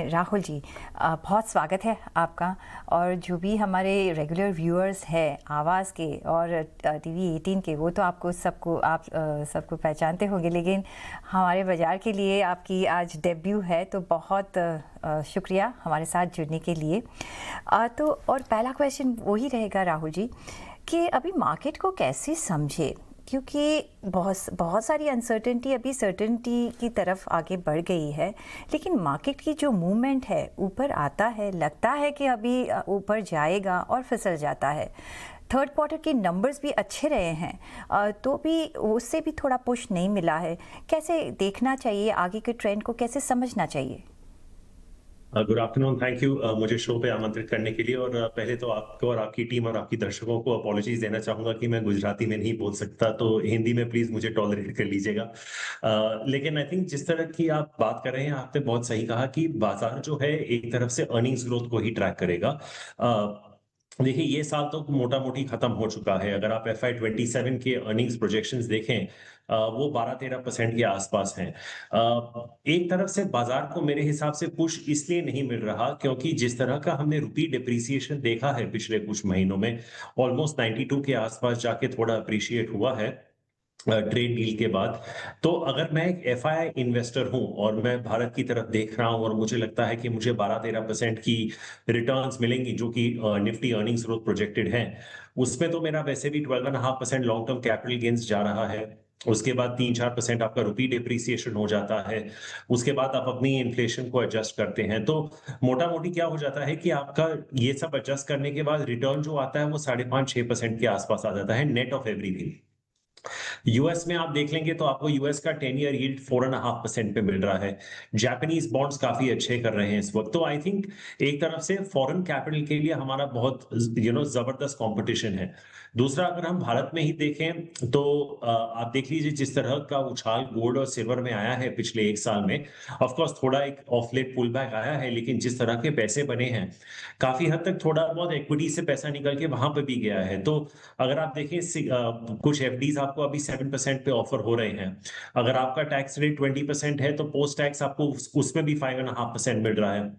में राहुल जी, बहुत स्वागत है आपका। और जो भी हमारे रेगुलर व्यूअर्स हैं आवाज़ के और टीवी 18 के, वो तो आपको सबको पहचानते होंगे, लेकिन हमारे बाज़ार के लिए आपकी आज डेब्यू है, तो बहुत शुक्रिया हमारे साथ जुड़ने के लिए। तो और पहला क्वेश्चन वही रहेगा राहुल जी कि अभी मार्केट को कैसे समझे, क्योंकि बहुत सारी अनसर्टेनिटी अभी सर्टेनिटी की तरफ आगे बढ़ गई है, लेकिन मार्केट की जो मूवमेंट है ऊपर आता है, लगता है कि अभी ऊपर जाएगा और फिसल जाता है। थर्ड क्वार्टर के नंबर्स भी अच्छे रहे हैं, तो भी उससे भी थोड़ा पुश नहीं मिला है। कैसे देखना चाहिए आगे के ट्रेंड को, कैसे समझना चाहिए? गुड आफ्टरनून, थैंक यू मुझे शो पे आमंत्रित करने के लिए। और पहले तो आपको और आपकी टीम और आपकी दर्शकों को अपॉलॉजीज देना चाहूंगा कि मैं गुजराती में नहीं बोल सकता, तो हिंदी में प्लीज मुझे टॉलरेट कर लीजिएगा। लेकिन आई थिंक जिस तरह की आप बात कर रहे हैं, आपने बहुत सही कहा कि बाजार जो है एक तरफ से अर्निंग्स ग्रोथ को ही ट्रैक करेगा। देखिए, ये साल तो मोटा मोटी खत्म हो चुका है। अगर आप FY27 के अर्निंग्स प्रोजेक्शंस देखें, वो 12-13% के आसपास हैं। एक तरफ से बाजार को मेरे हिसाब से पुश इसलिए नहीं मिल रहा क्योंकि जिस तरह का हमने रुपी डिप्रिसिएशन देखा है पिछले कुछ महीनों में, ऑलमोस्ट 92 के आसपास जाके थोड़ा अप्रिशिएट हुआ है ट्रेड डील के बाद। तो अगर मैं एक FII इन्वेस्टर हूं और मैं भारत की तरफ देख रहा हूं और मुझे लगता है कि मुझे 12-13% की रिटर्न्स मिलेंगी जो कि निफ्टी अर्निंग्स ग्रोथ प्रोजेक्टेड है, उसमें तो मेरा वैसे भी 12.5% लॉन्ग टर्म कैपिटल गेन्स जा रहा है। उसके बाद 3-4% आपका रुपी डिप्रिसिएशन हो जाता है। उसके बाद आप अपनी इन्फ्लेशन को एडजस्ट करते हैं, तो मोटा मोटी क्या हो जाता है कि आपका ये सब एडजस्ट करने के बाद रिटर्न जो आता है वो 5.5-6% के आसपास आ जाता है, नेट ऑफ एवरीथिंग। यूएस में आप देख लेंगे तो आपको यूएस का 10 ईयर यील्ड 4.5% पे मिल रहा है। जापानीज बॉन्ड्स काफी अच्छे कर रहे हैं इस वक्त। तो आई थिंक एक तरफ से फॉरेन कैपिटल के लिए हमारा बहुत जबरदस्त कंपटीशन है। दूसरा, अगर हम भारत में ही देखें तो आप देख लीजिए जिस तरह का उछाल गोल्ड और सिल्वर में आया है पिछले एक साल में। ऑफ कोर्स थोड़ा एक ऑफ लेट पुल बैक आया है, लेकिन जिस तरह के पैसे बने हैं, काफी हद तक थोड़ा बहुत इक्विटी से पैसा निकल के वहां पे भी गया है। तो अगर आप देखें कुछ एफडीज आपको अभी 7% पे ऑफर हो रहे हैं। अगर आपका टैक्स रेट 20% है तो पोस्ट टैक्स आपको उसमें भी 5.5% मिल रहा है।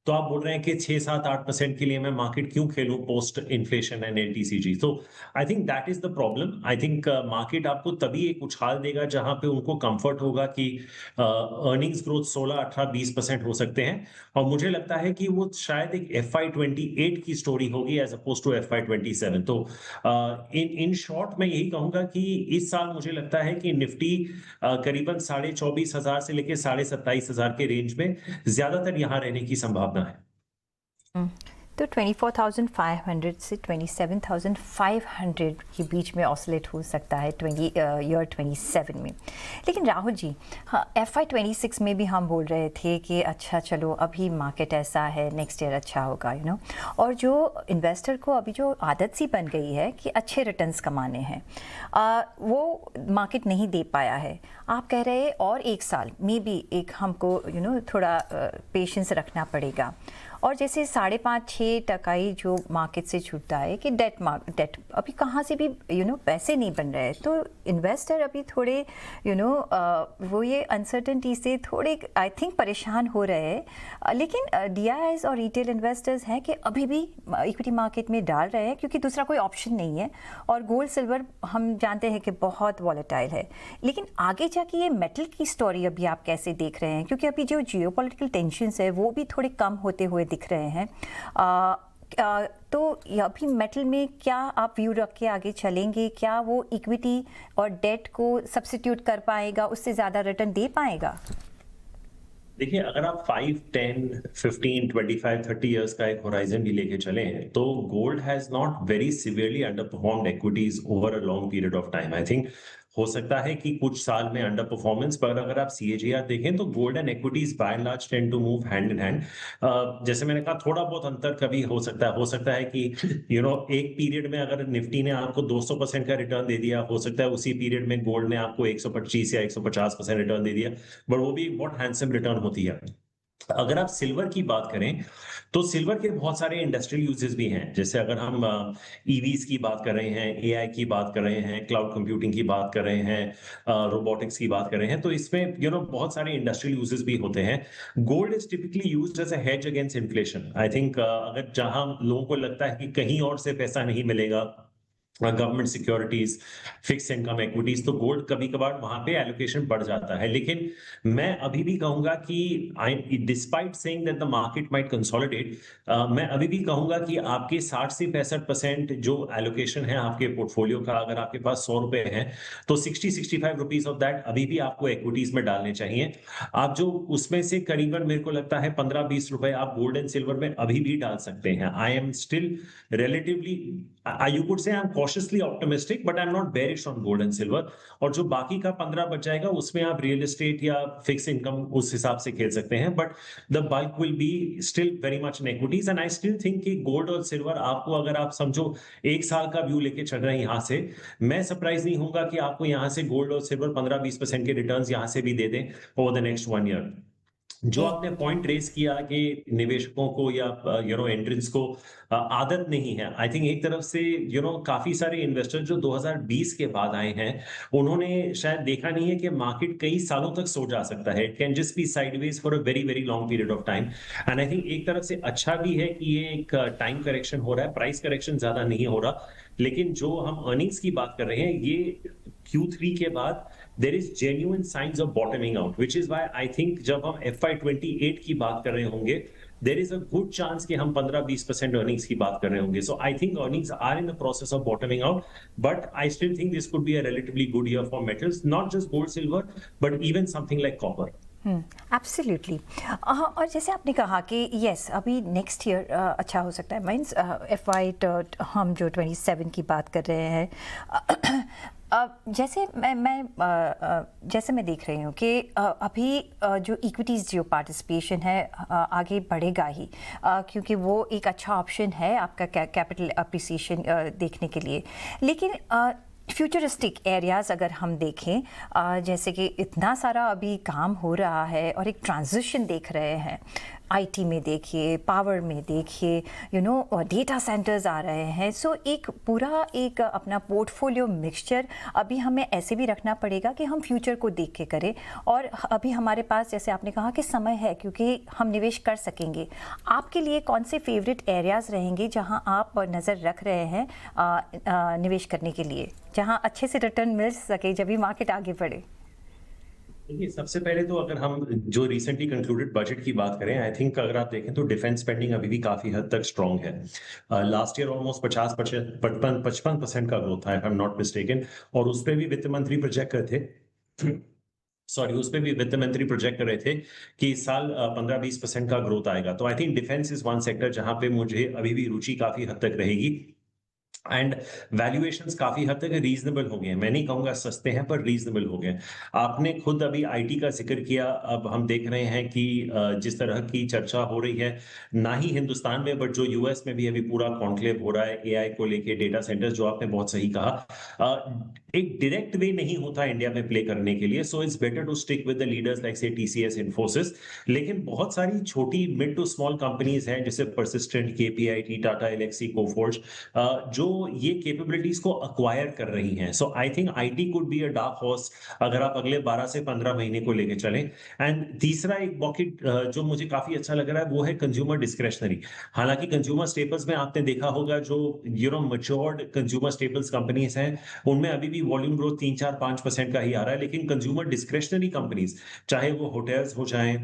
तो आप बोल रहे हैं कि 6-7-8% के लिए मैं मार्केट क्यों खेलूं पोस्ट इन्फ्लेशन एंड एलटीसीजी? तो I think that is the problem. I think market आपको तभी एक उछाल देगा जहां पे उनको कंफर्ट होगा कि अर्निंग्स ग्रोथ 16-18-20% हो सकते हैं। और मुझे लगता है कि वो शायद एक FY28 की स्टोरी होगी एज अपोज टू FY27। तो इन शॉर्ट मैं यही कहूंगा कि इस साल मुझे लगता है कि निफ्टी करीबन 24,500 से लेकर 27,500 के रेंज में ज्यादातर यहाँ रहने की संभावना है। तो 24,500 से 27,500 के बीच में ऑसिलेट हो सकता है ईयर 27 में। लेकिन राहुल जी, हाँ, FY26 में भी हम बोल रहे थे कि अच्छा चलो अभी मार्केट ऐसा है, नेक्स्ट ईयर अच्छा होगा, और जो इन्वेस्टर को अभी जो आदत सी बन गई है कि अच्छे रिटर्न्स कमाने हैं, वो मार्केट नहीं दे पाया है। आप कह रहे हैं और एक साल मे बी एक हमको थोड़ा पेशेंस रखना पड़ेगा। और जैसे 5.5-6% जो मार्केट से छूटता है कि डेट अभी कहाँ से भी पैसे नहीं बन रहे हैं, तो इन्वेस्टर अभी थोड़े वो ये अनसर्टेनिटी से थोड़े आई थिंक परेशान हो रहे हैं। लेकिन DIIs और रिटेल इन्वेस्टर्स हैं कि अभी भी इक्विटी मार्केट में डाल रहे हैं क्योंकि दूसरा कोई ऑप्शन नहीं है। और गोल्ड सिल्वर हम जानते हैं कि बहुत वॉलेटाइल है। लेकिन आगे जाके ये मेटल की स्टोरी अभी आप कैसे देख रहे हैं, क्योंकि अभी जो जियोपॉलिटिकल टेंशन्स है वो भी थोड़े कम होते हुए दिख रहे हैं। तो अभी मेटल में क्या आप व्यू रख के आगे चलेंगे? क्या वो इक्विटी और डेट को सब्स्टिट्यूट कर पाएगा, उससे ज़्यादा रिटर्न दे पाएगा? देखिए, अगर आप 5, 10, 15, 25, 30 इयर्स का एक होराइजन भी लेके चले हैं तो gold has not very severely under performed equities over a long period of time. I think हो सकता है कि कुछ साल में अंडर परफॉर्मेंस, पर अगर आप CAGR देखें तो gold and equities by and large tend to move hand in hand. जैसे मैंने कहा, थोड़ा बहुत अंतर कभी हो सकता है कि एक पीरियड में अगर निफ्टी ने आपको 200% का रिटर्न दे दिया, हो सकता है उसी पीरियड में गोल्ड ने आपको 125 या 150% रिटर्न दे दिया, बट वो भी बहुत हैंडसम रिटर्न होती है। अगर आप सिल्वर की बात करें तो सिल्वर के बहुत सारे इंडस्ट्रियल यूजेस भी हैं। जैसे अगर हम ईवीज की बात कर रहे हैं, एआई की बात कर रहे हैं, क्लाउड कंप्यूटिंग की बात कर रहे हैं, रोबोटिक्स की बात कर रहे हैं, तो इसमें बहुत सारे इंडस्ट्रियल यूजेस भी होते हैं। Gold is typically used as a hedge against inflation. I think अगर जहां लोगों को लगता है कि कहीं और से पैसा नहीं मिलेगा, government securities, fix income equities, तो गोल्ड कभी कभार वहां पे एलोकेशन बढ़ जाता है। लेकिन मैं अभी भी कहूंगा कि I despite saying that the market might consolidate, मैं अभी भी कहूंगा कि आपके 60 से 65% जो एलोकेशन है आपके पोर्टफोलियो का, अगर आपके पास 100 रुपए हैं तो 60-65 रुपीज ऑफ दैट अभी भी आपको इक्विटीज में डालने चाहिए। आप जो उसमें से करीबन मेरे को लगता है 15-20 रुपए आप गोल्ड एंड सिल्वर में अभी भी डाल सकते हैं। I am still relatively, you could say I'm cautiously optimistic, but I'm not bearish on gold and silver. और जो बाकी का 15 बच जाएगा उसमें आप रियल एस्टेट या फिक्स इनकम उस हिसाब से खेल सकते हैं, but the bulk will be still very much in equities. And I still think कि गोल्ड और सिल्वर आपको, अगर आप समझो 1 साल का व्यू लेके चल रहे हैं यहाँ से, मैं सरप्राइज नहीं होगा कि आपको यहाँ से गोल्ड और सिल्वर 15-20% के रिटर्न्स यहाँ से भी दे दें ओवर द नेक्स्ट 1 ईयर। जो आपने पॉइंट रेस किया कि निवेशकों को या एंट्रेंस को आदत नहीं है, आई थिंक एक तरफ से काफी सारे इन्वेस्टर जो 2020 के बाद आए हैं, उन्होंने शायद देखा नहीं है कि मार्केट कई सालों तक सो जा सकता है। It can just be sideways for a very very long period of time. And I think एक तरफ से अच्छा भी है कि ये एक टाइम करेक्शन हो रहा है, प्राइस करेक्शन ज्यादा नहीं हो रहा। लेकिन जो हम अर्निंग्स की बात कर रहे हैं, ये Q3 के बाद there is genuine signs of bottoming out, which is why I think जब हम FY28 की बात कर रहे होंगे, there is a good chance कि हम 15-20% earnings की बात कर रहे होंगे। So I think earnings are in the process of bottoming out, but I still think this could be a relatively good year for metals, not just gold, silver, but even something like copper. Absolutely. और जैसे आपने कहा कि yes अभी next year अच्छा हो सकता है, मीन्स FY हम जो 27 की बात कर रहे हैं, जैसे जैसे मैं देख रही हूँ कि अभी जो इक्विटीज़ जो पार्टिसिपेशन है आगे बढ़ेगा ही, क्योंकि वो एक अच्छा ऑप्शन है आपका कैपिटल अप्रिसिएशन देखने के लिए। लेकिन फ्यूचरिस्टिक एरियाज़ अगर हम देखें, जैसे कि इतना सारा अभी काम हो रहा है और एक ट्रांजिशन देख रहे हैं, आईटी में देखिए, पावर में देखिए, डेटा सेंटर्स आ रहे हैं। सो एक पूरा एक अपना पोर्टफोलियो मिक्सचर अभी हमें ऐसे भी रखना पड़ेगा कि हम फ्यूचर को देख के करें। और अभी हमारे पास, जैसे आपने कहा, कि समय है क्योंकि हम निवेश कर सकेंगे। आपके लिए कौन से फेवरेट एरियाज़ रहेंगे जहां आप नज़र रख रहे हैं निवेश करने के लिए, जहां अच्छे से रिटर्न मिल सके जब भी मार्केट आगे बढ़े? देखिए, सबसे पहले तो अगर हम जो रिसेंटली कंक्लूडेड बजट की बात करें, आई थिंक अगर आप देखें तो डिफेंस स्पेंडिंग अभी भी काफी हद तक स्ट्रांग है। लास्ट ईयर ऑलमोस्ट 55% का ग्रोथ था, if I am not mistaken, और उस पर भी वित्त मंत्री प्रोजेक्ट कर थे सॉरी उस पे भी वित्त मंत्री प्रोजेक्ट कर रहे थे कि इस साल 15-20% का ग्रोथ आएगा। तो I think defence is one sector जहां पे मुझे अभी भी रुचि काफी हद तक रहेगी। एंड वैल्यूएशंस काफी हद तक रीजनेबल हो गए हैं, मैं नहीं कहूंगा सस्ते हैं, पर रीजनेबल हो गए। आपने खुद अभी आईटी का जिक्र किया। अब हम देख रहे हैं कि जिस तरह की चर्चा हो रही है, ना ही हिंदुस्तान में बट जो यूएस में भी अभी पूरा कॉन्क्लेव हो रहा है एआई को लेके, डेटा सेंटर्स, जो आपने बहुत सही कहा, एक डायरेक्ट वे नहीं होता इंडिया में प्ले करने के लिए। So it's better to stick with the leaders like say TCS, Infosys. लेकिन बहुत सारी छोटी मिड टू स्मॉल कंपनीज हैं जैसे परसिस्टेंट, केपीआईटी, टाटा एलेक्सी, कोफोर्ज, जो ये कैपेबिलिटीज को अक्वायर कर रही हैं। So I think IT could be a dark horse अगर आप अगले 12 से 15 महीने को लेके चलें। एंड तीसरा एक बॉकेट जो मुझे काफी अच्छा लग रहा है वो है कंज्यूमर डिस्क्रेशनरी। हालांकि कंज्यूमर स्टेपल्स में आपने देखा होगा जो मैच्योर्ड कंज्यूमर स्टेपल्स कंपनीज हैं, उनमें अभी भी वॉल्यूम ग्रोथ 3-4-5% का ही आ रहा है। लेकिन कंज्यूमर डिस्क्रेशनरी कंपनीज, चाहे वो होटल्स हो, चाहे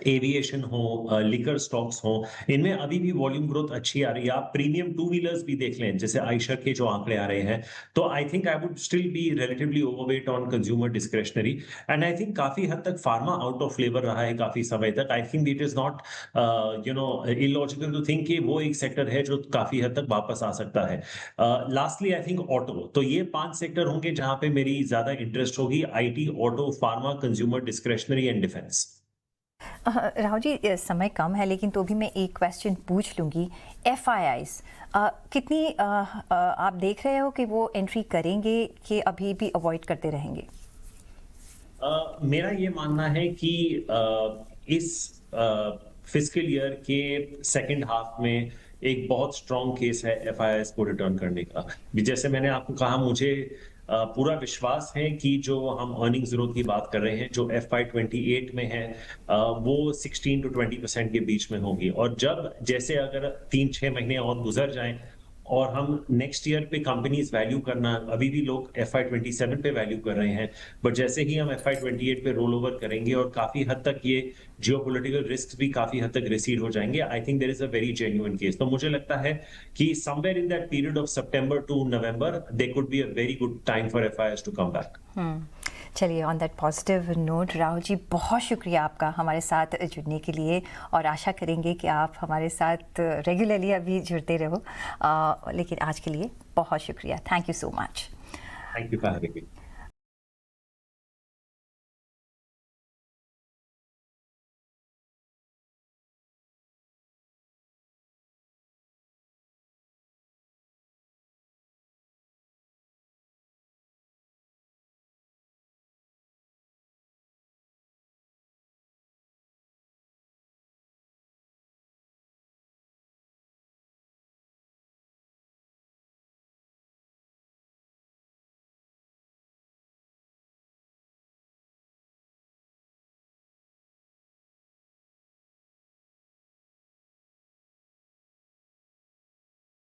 एविएशन हो, लिकर स्टॉक्स हो, इनमें अभी भी वॉल्यूम ग्रोथ अच्छी आ रही है। आप प्रीमियम टू व्हीलर्स भी देख लें, जैसे आयशर के जो आंकड़े आ रहे हैं, तो I think I would still be relatively overweight on consumer discretionary. And I think काफी हद तक फार्मा आउट ऑफ फ्लेवर रहा है काफी समय तक। I think it is not illogical to think कि वो एक सेक्टर है जो काफी हद तक वापस आ सकता है। Lastly I think auto. तो ये 5 सेक्टर होंगे जहां पे मेरी ज्यादा इंटरेस्ट होगी: IT, auto, pharma, consumer discretionary and defence. Rahul ji, समय कम है लेकिन तो भी मैं एक क्वेश्चन पूछ लूँगी। FIIs कितनी आप देख रहे हो कि वो एंट्री करेंगे कि अभी भी अवॉइड करते रहेंगे? मेरा ये मानना है कि इस फिस्कल ईयर के सेकंड हाफ में एक बहुत स्ट्रांग केस है एफआईआईएस को रिटर्न करने का। जैसे मैंने आपको कहा, मुझे पूरा विश्वास है कि जो हम अर्निंग्स ग्रोथ की बात कर रहे हैं जो FY 28 में है, वो 16 to 20% के बीच में होगी। और जब जैसे अगर 3-6 महीने और गुजर जाएं और हम नेक्स्ट ईयर पे कंपनीज वैल्यू करना, अभी भी लोग FY 27 पे वैल्यू कर रहे हैं, बट जैसे ही हम FY 28 पे रोल ओवर करेंगे और काफी हद तक ये जियोपॉलिटिकल रिस्क भी काफी हद तक रिसीड हो जाएंगे, I think there is a very genuine case. तो मुझे लगता है कि somewhere in that period of September to November they could be a very good time for FIIs to come back. चलिए, on that positive note Rahul ji, बहुत शुक्रिया आपका हमारे साथ जुड़ने के लिए, और आशा करेंगे कि आप हमारे साथ रेगुलरली अभी जुड़ते रहो। लेकिन आज के लिए बहुत शुक्रिया, thank you so much. Thank you for having me.